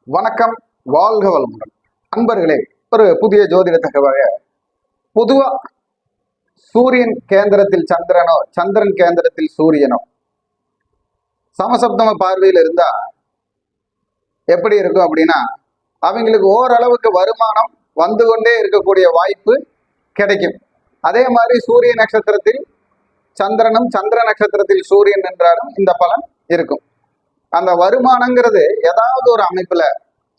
வணக்கம், வாழ்க வளமுடன். அன்பர்களே, ஒரு புதிய ஜோதிட தகவலை பொதுவா சூரியன் கேந்திரத்தில் சந்திரனோ சந்திரன் கேந்திரத்தில் சூரியனோ சமசப்தம பார்வையில் இருந்தா எப்படி இருக்கும் அப்படின்னா, அவங்களுக்கு ஓரளவுக்கு வருமானம் வந்து கொண்டே இருக்கக்கூடிய வாய்ப்பு கிடைக்கும். அதே மாதிரி சூரிய நட்சத்திரத்தில் சந்திரனும் சந்திர நட்சத்திரத்தில் சூரியன் என்றாலும் இந்த பலன் இருக்கும். அந்த வருமானங்கிறது ஏதாவது ஒரு அமைப்புல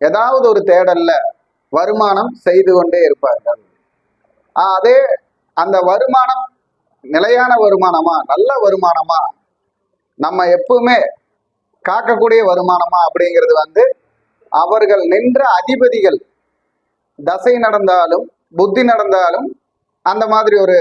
ஏதாவது ஒரு தேடல்ல வருமானம் செய்து கொண்டே இருப்பார்கள். அதே அந்த வருமானம் நிலையான வருமானமா, நல்ல வருமானமா, நம்ம எப்பவுமே காக்கக்கூடிய வருமானமா அப்படிங்கிறது அவர்கள் நின்ற அதிபதிகள் தசை நடந்தாலும் புத்தி நடந்தாலும் அந்த மாதிரி ஒரு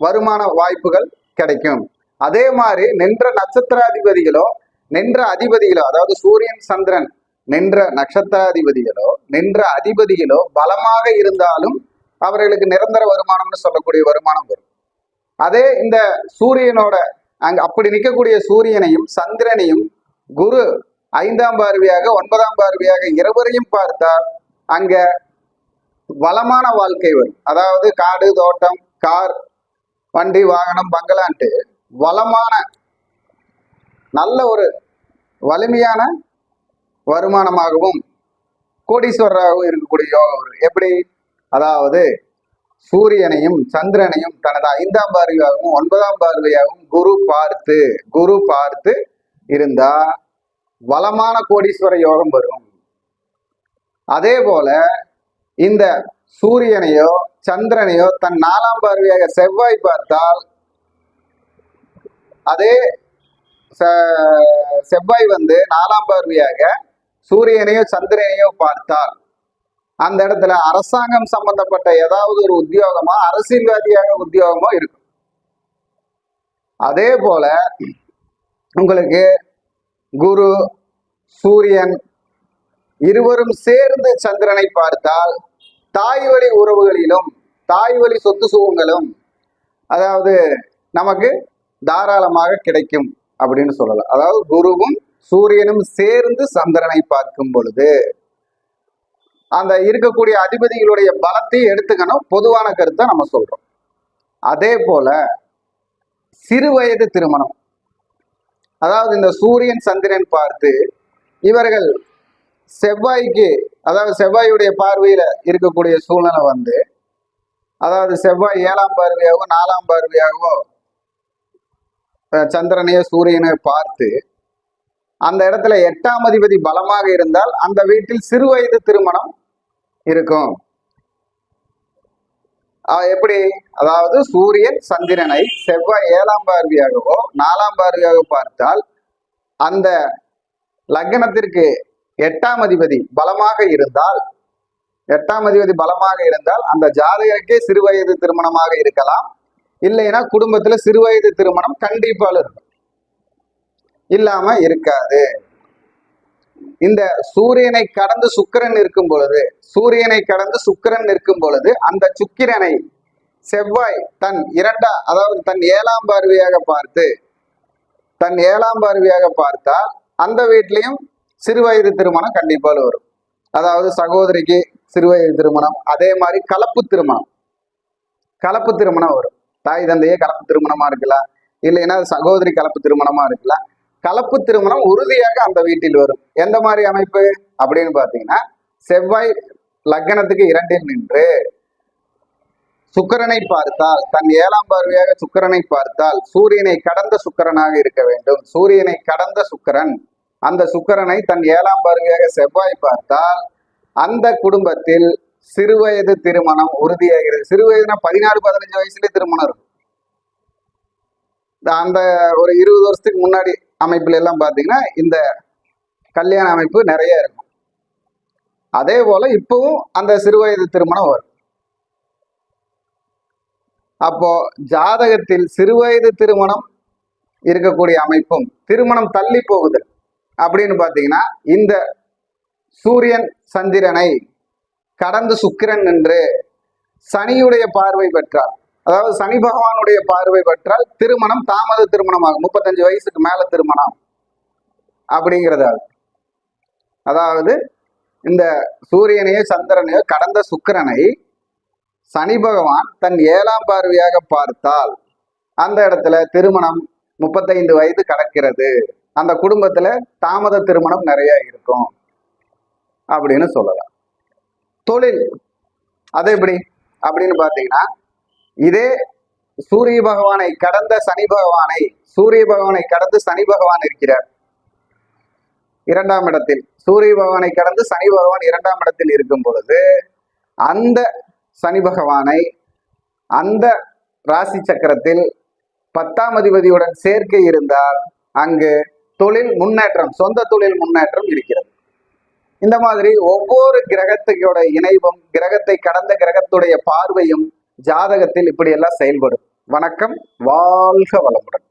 வருமான வாய்ப்புகள் கிடைக்கும். அதே மாதிரி நின்ற நட்சத்திராதிபதிகளோ நின்ற அதிபதிகளோ, அதாவது சூரியன் சந்திரன் நின்ற நட்சத்திராதிபதிகளோ நின்ற அதிபதிகளோ பலமாக இருந்தாலும் அவர்களுக்கு நிரந்தர வருமானம்னு சொல்லக்கூடிய வருமானம் வரும். அதே இந்த சூரியனோட அப்படி நிற்கக்கூடிய சூரியனையும் சந்திரனையும் குரு 5ஆம் பார்வையாக 9ஆம் பார்வையாக இருவரையும் பார்த்தால் அங்க வளமான வாழ்க்கை வரும். அதாவது காடு தோட்டம் கார் வண்டி வாகனம் பங்களான்ட்டு வளமான நல்ல ஒரு வலிமையான வருமானமாகவும் கோடீஸ்வரராகவும் இருக்கக்கூடிய யோகம் வரும். எப்படி? அதாவது சூரியனையும் சந்திரனையும் தனது 5ஆம் பார்வையாகவும் 9ஆம் பார்வையாகவும் குரு பார்த்து இருந்தா வளமான கோடீஸ்வர யோகம் வரும். அதே போல இந்த சூரியனையோ சந்திரனையோ தன் 4ஆம் பார்வையாக செவ்வாய் பார்த்தால், அதே செவ்வாய் 4ஆம் பார்வையாக சூரியனையோ சந்திரனையோ பார்த்தால் அந்த இடத்துல அரசாங்கம் சம்பந்தப்பட்ட ஏதாவது ஒரு உத்தியோகமா அரசியல்வாதியாக உத்தியோகமோ இருக்கும். அதே போல உங்களுக்கு குரு சூரியன் இருவரும் சேர்ந்து சந்திரனை பார்த்தால் தாய் வழி உறவுகளிலும் தாய் வழி சொத்து சுகங்களும் அதாவது நமக்கு தாராளமாக கிடைக்கும் அப்படின்னு சொல்லலாம். அதாவது குருவும் சூரியனும் சேர்ந்து சந்திரனை பார்க்கும் பொழுது அந்த இருக்கக்கூடிய அதிபதிகளுடைய பலத்தை எடுத்துக்கணும். பொதுவான கருத்தை நம்ம சொல்றோம். அதே போல சிறு வயது திருமணம், அதாவது இந்த சூரியன் சந்திரன் பார்த்து இவர்கள் செவ்வாய்க்கு, அதாவது செவ்வாயுடைய பார்வையில இருக்கக்கூடிய சூழ்நிலை அதாவது செவ்வாய் 7ஆம் பார்வையாகவோ 4ஆம் பார்வையாகவோ சந்திரனையோ சூரியனை பார்த்து அந்த இடத்துல 8ஆம் அதிபதி பலமாக இருந்தால் அந்த வீட்டில் சிறு வயது திருமணம் இருக்கும். எப்படி? அதாவது சூரியன் சந்திரனை செவ்வாய் 7ஆம் பார்வையாகவோ 4ஆம் பார்வையாக பார்த்தால் அந்த லக்னத்திற்கு 8ஆம் அதிபதி பலமாக இருந்தால் அந்த ஜாதகருக்கே சிறு வயது திருமணமாக இருக்கலாம். இல்லைன்னா குடும்பத்துல சிறு வயது திருமணம் கண்டிப்பாக இருக்கும், இல்லாம இருக்காது. இந்த சூரியனை கடந்து சுக்கிரன் இருக்கும் பொழுது அந்த சுக்கிரனை செவ்வாய் தன் 7ஆம் பார்வையாக பார்த்தால் அந்த வீட்லயும் சிறு வயது திருமணம் கண்டிப்பாக வரும். அதாவது சகோதரிக்கு சிறு வயது திருமணம், அதே மாதிரி கலப்பு திருமணம் வரும். தாய் தந்தையே கலப்பு திருமணமா இருக்கலாம், இல்லைன்னா சகோதரி கலப்பு திருமணமா இருக்கலாம். கலப்பு திருமணம் உறுதியாக அந்த வீட்டில் வரும். எந்த மாதிரி அமைப்பு அப்படின்னு பாத்தீங்கன்னா, செவ்வாய் லக்னத்துக்கு 2இல் நின்று சுக்கிரனை பார்த்தால், தன் 7ஆம் பார்வையாக சுக்கிரனை பார்த்தால் சூரியனை கடந்த சுக்கிரனாக இருக்க வேண்டும். சூரியனை கடந்த சுக்கிரன், அந்த சுக்கிரனை தன் 7ஆம் பார்வையாக செவ்வாய் பார்த்தால் அந்த குடும்பத்தில் சிறு வயது திருமணம் உறுதியாகிறது. சிறு வயதுனா 14-15 வயசுலேயே திருமணம் இருக்கும். அந்த ஒரு 20 வருஷத்துக்கு முன்னாடி அமைப்புல எல்லாம் பார்த்தீங்கன்னா இந்த கல்யாண அமைப்பு நிறைய இருக்கும். அதே போல இப்பவும் அந்த சிறு வயது திருமணம் வரும். அப்போ ஜாதகத்தில் சிறு வயது திருமணம் இருக்கக்கூடிய அமைப்பும் திருமணம் தள்ளி போகுது அப்படின்னு பார்த்தீங்கன்னா, இந்த சூரியன் சந்திரனை கடந்து சுக்கிரன் நின்று சனியுடைய பார்வை பெற்றால், அதாவது சனி பகவானுடைய பார்வை பெற்றால் திருமணம் தாமத திருமணமாகும். 35 வயசுக்கு மேல திருமணம் அப்படிங்கிறதால், அதாவது இந்த சூரியனையோ சந்திரனையோ கடந்த சுக்கிரனை சனி பகவான் தன் 7ஆம் பார்வையாக பார்த்தால் அந்த இடத்துல திருமணம் 35 வயது கடக்கிறது, அந்த குடும்பத்துல தாமத திருமணம் நிறைய இருக்கும் அப்படின்னு சொல்லலாம். தொழில் அது எப்படி அப்படின்னு பாத்தீங்கன்னா, இதே சூரிய பகவானை கடந்த சனி பகவான் இருக்கிறார் 2ஆம் இடத்தில். சூரிய பகவானை கடந்து சனி பகவான் 2ஆம் இடத்தில் இருக்கும் பொழுது அந்த சனி பகவானை அந்த ராசி சக்கரத்தில் 10ஆம் அதிபதியுடன் சேர்க்கை இருந்தால் அங்கு தொழில் முன்னேற்றம், சொந்த தொழில் முன்னேற்றம் இருக்கிறது. இந்த மாதிரி ஒவ்வொரு கிரகத்தையோட இணைவும், கிரகத்தை கடந்த கிரகத்துடைய பார்வையும் ஜாதகத்தில் இப்படியெல்லாம் செயல்படும். வணக்கம், வாழ்க வளமுடன்.